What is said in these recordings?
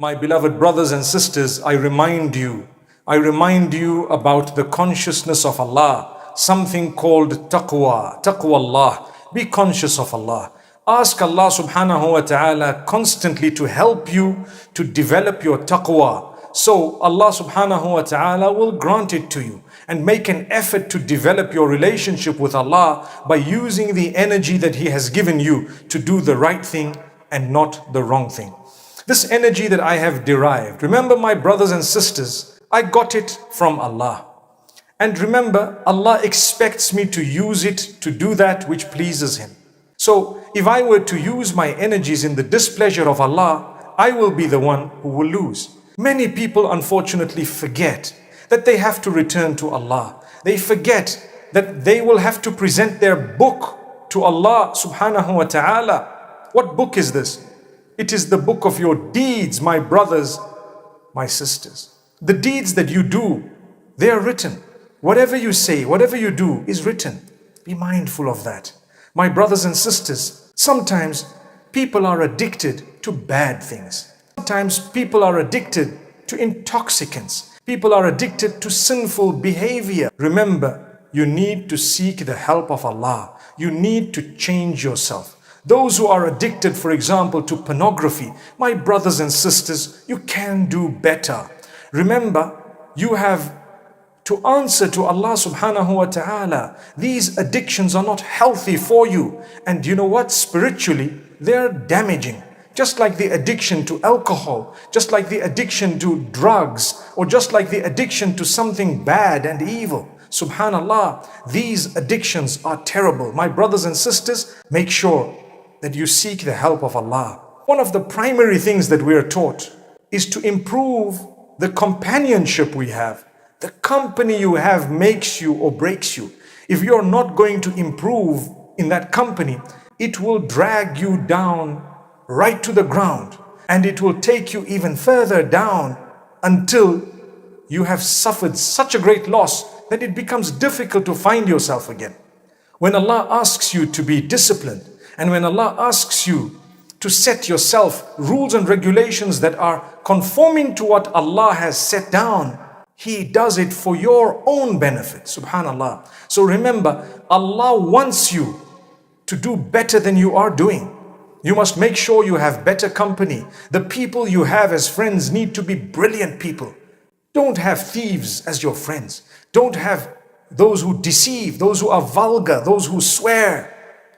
My beloved brothers and sisters, I remind you about the consciousness of Allah, something called taqwa Allah. Be conscious of Allah. Ask Allah subhanahu wa ta'ala constantly to help you to develop your taqwa. So Allah subhanahu wa ta'ala will grant it to you. And make an effort to develop your relationship with Allah by using the energy that He has given you to do the right thing and not the wrong thing. This energy that I have derived, remember my brothers and sisters, I got it from Allah. And remember, Allah expects me to use it to do that which pleases Him. So if I were to use my energies in the displeasure of Allah, I will be the one who will lose. Many people unfortunately forget that they have to return to Allah. They forget that they will have to present their book to Allah subhanahu wa ta'ala. What book is this? It is the book of your deeds, my brothers, my sisters. The deeds that you do, they are written. Whatever you say, whatever you do is written. Be mindful of that. My brothers and sisters, sometimes people are addicted to bad things. Sometimes people are addicted to intoxicants. People are addicted to sinful behavior. Remember, you need to seek the help of Allah. You need to change yourself. Those who are addicted, for example, to pornography, my brothers and sisters, you can do better. Remember, you have to answer to Allah subhanahu wa ta'ala. These addictions are not healthy for you. And you know what? Spiritually, they're damaging. Just like the addiction to alcohol, just like the addiction to drugs, or just like the addiction to something bad and evil. Subhanallah, these addictions are terrible. My brothers and sisters, make sure that you seek the help of Allah. One of the primary things that we are taught is to improve the companionship we have. The company you have makes you or breaks you. If you're not going to improve in that company, it will drag you down right to the ground, and it will take you even further down until you have suffered such a great loss that it becomes difficult to find yourself again. When Allah asks you to be disciplined, and when Allah asks you to set yourself rules and regulations that are conforming to what Allah has set down, He does it for your own benefit. Subhanallah. So remember, Allah wants you to do better than you are doing. You must make sure you have better company. The people you have as friends need to be brilliant people. Don't have thieves as your friends. Don't have those who deceive, those who are vulgar, those who swear.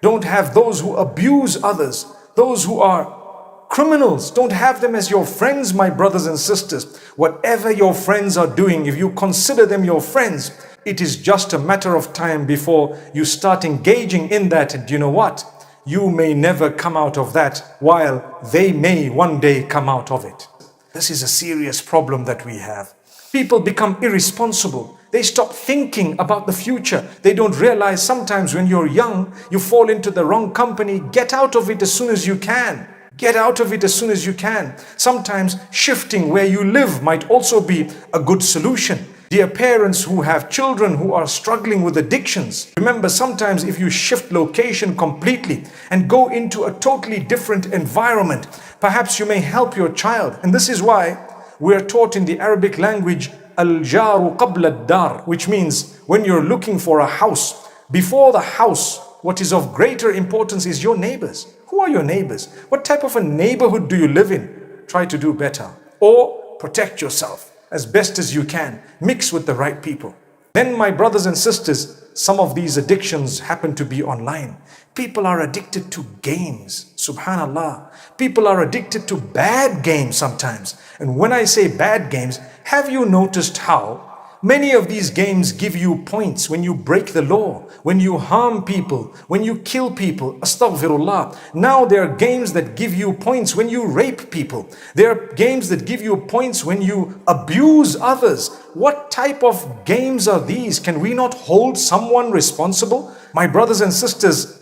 Don't have those who abuse others, those who are criminals. Don't have them as your friends, my brothers and sisters. Whatever your friends are doing, if you consider them your friends, it is just a matter of time before you start engaging in that. And you know what? You may never come out of that, while they may one day come out of it. This is a serious problem that we have. People become irresponsible. They stop thinking about the future. They don't realize sometimes when you're young, you fall into the wrong company. Get out of it as soon as you can. Get out of it as soon as you can. Sometimes shifting where you live might also be a good solution. Dear parents who have children who are struggling with addictions, remember, sometimes if you shift location completely and go into a totally different environment, perhaps you may help your child. And this is why we are taught in the Arabic language, al-jaru qabla ad-dar, which means when you're looking for a house, before the house, what is of greater importance is your neighbors. Who are your neighbors? What type of a neighborhood do you live in? Try to do better, or protect yourself as best as you can. Mix with the right people. Then, my brothers and sisters, some of these addictions happen to be online. People are addicted to games. Subhanallah. People are addicted to bad games sometimes. And when I say bad games, have you noticed how many of these games give you points when you break the law, when you harm people, when you kill people? Astaghfirullah. Now there are games that give you points when you rape people. There are games that give you points when you abuse others. What type of games are these? Can we not hold someone responsible? My brothers and sisters,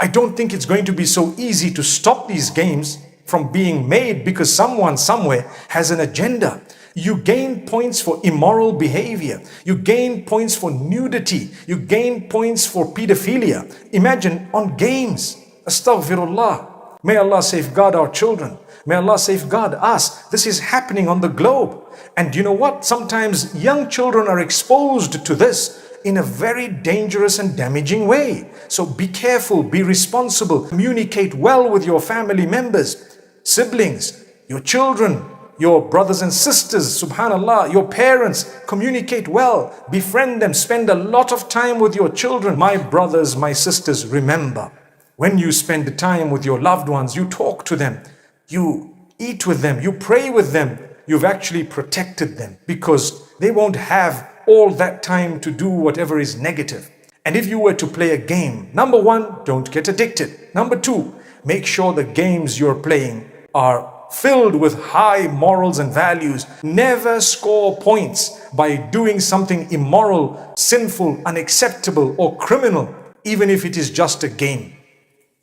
I don't think it's going to be so easy to stop these games from being made, because someone somewhere has an agenda. You gain points for immoral behavior. You gain points for nudity. You gain points for pedophilia. Imagine on games. Astaghfirullah. May Allah safeguard our children. May Allah safeguard us. This is happening on the globe. And you know what? Sometimes young children are exposed to this in a very dangerous and damaging way. So be careful, be responsible, communicate well with your family members, siblings, your children, your brothers and sisters, subhanallah, your parents. Communicate well, befriend them, spend a lot of time with your children. My brothers, my sisters, remember, when you spend time with your loved ones, you talk to them, you eat with them, you pray with them, you've actually protected them, because they won't have all that time to do whatever is negative. And if you were to play a game, number one, don't get addicted. Number two, make sure the games you're playing are filled with high morals and values. Never score points by doing something immoral, sinful, unacceptable, or criminal, even if it is just a game.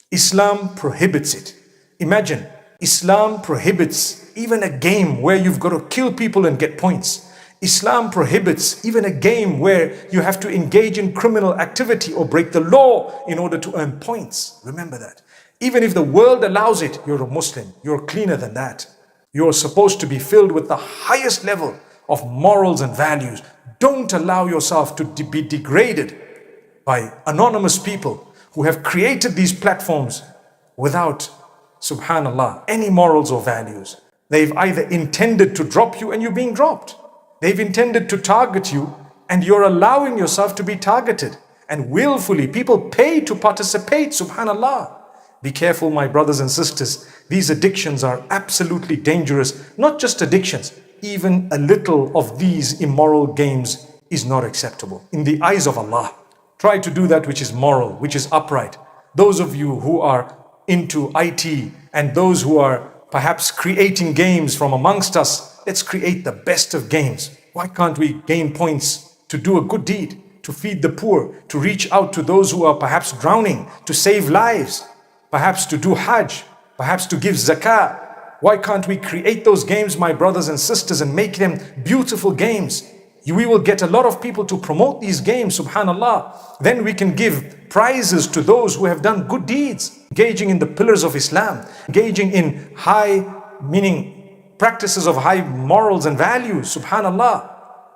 Islam prohibits it. Imagine, Islam prohibits even a game where you've got to kill people and get points. Islam prohibits even a game where you have to engage in criminal activity or break the law in order to earn points. Remember that. Even if the world allows it, you're a Muslim. You're cleaner than that. You're supposed to be filled with the highest level of morals and values. Don't allow yourself to be degraded by anonymous people who have created these platforms without, subhanallah, any morals or values. They've either intended to drop you and you're being dropped. They've intended to target you and you're allowing yourself to be targeted. And willfully, people pay to participate, subhanallah. Be careful, my brothers and sisters. These addictions are absolutely dangerous. Not just addictions, even a little of these immoral games is not acceptable in the eyes of Allah. Try to do that which is moral, which is upright. Those of you who are into IT and those who are perhaps creating games from amongst us, let's create the best of games. Why can't we gain points to do a good deed, to feed the poor, to reach out to those who are perhaps drowning, to save lives, perhaps to do Hajj, perhaps to give zakah? Why can't we create those games, my brothers and sisters, and make them beautiful games? We will get a lot of people to promote these games, subhanallah. Then we can give prizes to those who have done good deeds, engaging in the pillars of Islam, engaging in meaning practices of high morals and values, subhanallah.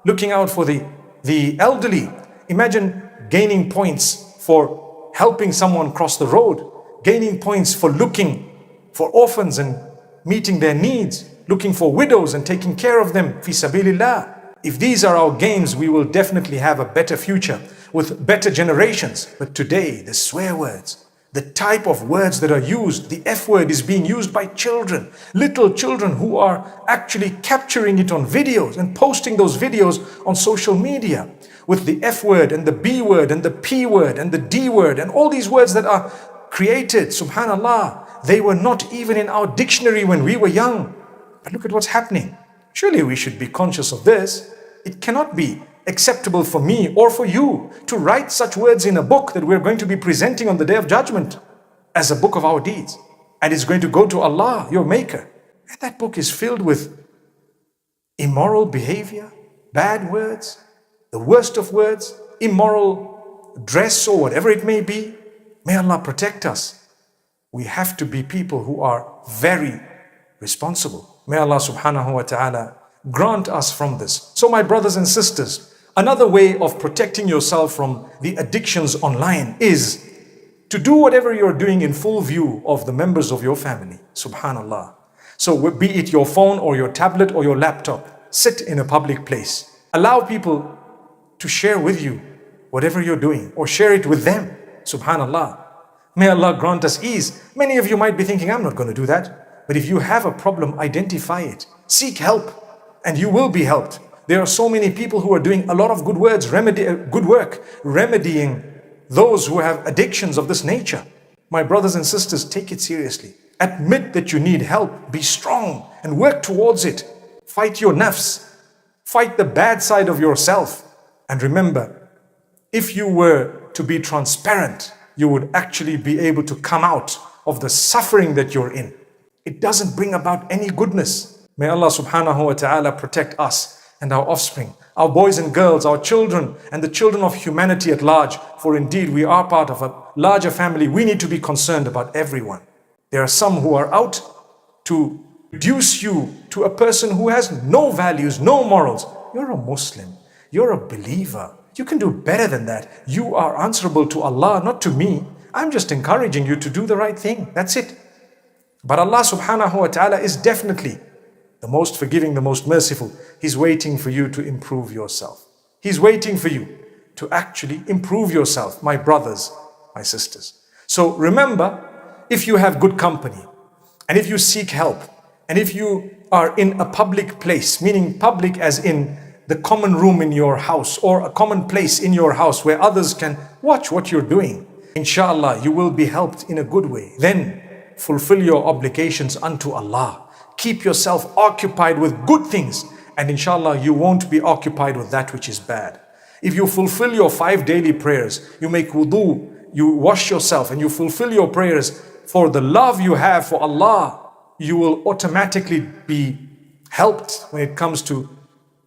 Looking out for the elderly. Imagine gaining points for helping someone cross the road, gaining points for looking for orphans and meeting their needs, looking for widows and taking care of them, fi sabilillah. If these are our games, we will definitely have a better future with better generations. But today, the swear words, the type of words that are used, the F word is being used by children, little children who are actually capturing it on videos and posting those videos on social media with the F word and the B word and the P word and the D word and all these words that are created, subhanallah. They were not even in our dictionary when we were young. But look at what's happening. Surely we should be conscious of this. It cannot be acceptable for me or for you to write such words in a book that we're going to be presenting on the Day of Judgment as a book of our deeds. And it's going to go to Allah, your Maker. And that book is filled with immoral behavior, bad words, the worst of words, immoral dress or whatever it may be. May Allah protect us. We have to be people who are very responsible. May Allah subhanahu wa ta'ala grant us from this. So my brothers and sisters, another way of protecting yourself from the addictions online is to do whatever you're doing in full view of the members of your family. Subhanallah. So be it your phone or your tablet or your laptop, sit in a public place. Allow people to share with you whatever you're doing or share it with them. Subhanallah. May Allah grant us ease. Many of you might be thinking, I'm not going to do that. But if you have a problem, identify it. Seek help and you will be helped. There are so many people who are doing a lot of good work, remedying those who have addictions of this nature. My brothers and sisters, take it seriously. Admit that you need help. Be strong and work towards it. Fight your nafs. Fight the bad side of yourself. And remember, if you were to be transparent, you would actually be able to come out of the suffering that you're in. It doesn't bring about any goodness. May Allah subhanahu wa ta'ala protect us and our offspring, our boys and girls, our children, and the children of humanity at large. For indeed, we are part of a larger family. We need to be concerned about everyone. There are some who are out to reduce you to a person who has no values, no morals. You're a Muslim. You're a believer. You can do better than that. You are answerable to Allah, not to me. I'm just encouraging you to do the right thing. That's it. But Allah subhanahu wa ta'ala is definitely the most forgiving, the most merciful. He's waiting for you to improve yourself. He's waiting for you to actually improve yourself, my brothers, my sisters. So remember, if you have good company, and if you seek help, and if you are in a public place, meaning public as in the common room in your house or a common place in your house where others can watch what you're doing, inshallah, you will be helped in a good way. Then fulfill your obligations unto Allah. Keep yourself occupied with good things, and inshallah, you won't be occupied with that which is bad. If you fulfill your 5 daily prayers, you make wudu, you wash yourself, and you fulfill your prayers for the love you have for Allah, you will automatically be helped when it comes to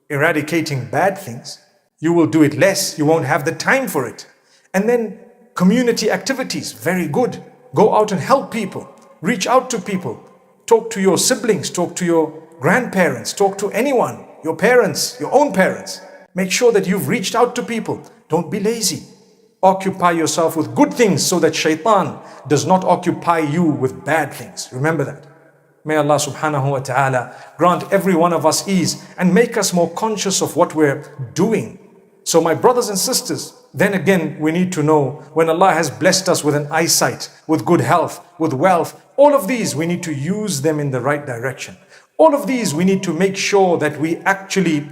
eradicating bad things. You will do it less, you won't have the time for it. And then community activities, very good. Go out and help people, reach out to people, talk to your siblings, talk to your grandparents, talk to anyone, your parents, your own parents. Make sure that you've reached out to people. Don't be lazy. Occupy yourself with good things so that shaitan does not occupy you with bad things. Remember that. May Allah subhanahu wa ta'ala grant every one of us ease and make us more conscious of what we're doing. So my brothers and sisters, then again we need to know, when Allah has blessed us with an eyesight, with good health, with wealth, all of these we need to use them in the right direction. All of these we need to make sure that we actually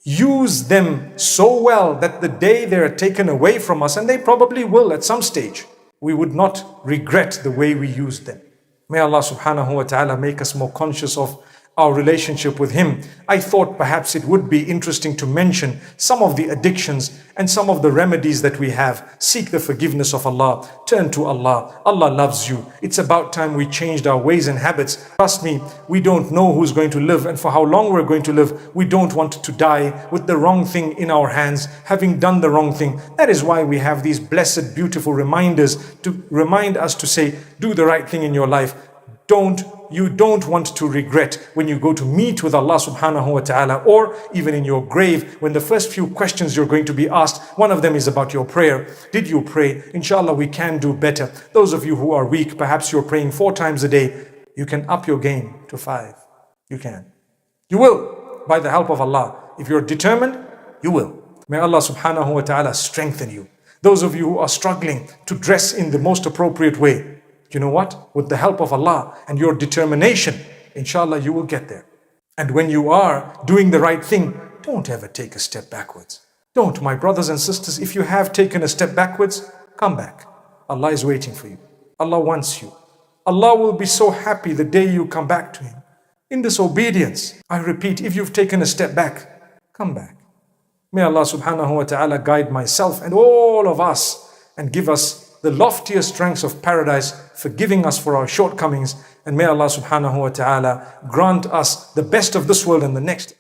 use them so well that the day they are taken away from us, and they probably will at some stage, we would not regret the way we used them. May Allah subhanahu wa ta'ala make us more conscious of our relationship with Him. I thought perhaps it would be interesting to mention some of the addictions and some of the remedies that we have. Seek the forgiveness of Allah. Turn to Allah. Allah loves you. It's about time we changed our ways and habits. Trust me, we don't know who's going to live and for how long we're going to live. We don't want to die with the wrong thing in our hands, having done the wrong thing. That is why we have these blessed, beautiful reminders to remind us to say, do the right thing in your life. You don't want to regret when you go to meet with Allah subhanahu wa ta'ala, or even in your grave, when the first few questions you're going to be asked, one of them is about your prayer. Did you pray? Inshallah, we can do better. Those of you who are weak, perhaps you're praying 4 times a day, you can up your game to 5. You can. You will, by the help of Allah. If you're determined, you will. May Allah subhanahu wa ta'ala strengthen you. Those of you who are struggling to dress in the most appropriate way, you know what? With the help of Allah and your determination, inshallah, you will get there. And when you are doing the right thing, don't ever take a step backwards. Don't, my brothers and sisters. If you have taken a step backwards, come back. Allah is waiting for you. Allah wants you. Allah will be so happy the day you come back to Him. In this obedience, I repeat, if you've taken a step back, come back. May Allah subhanahu wa ta'ala guide myself and all of us and give us the loftiest strengths of paradise, forgiving us for our shortcomings. And may Allah subhanahu wa ta'ala grant us the best of this world and the next.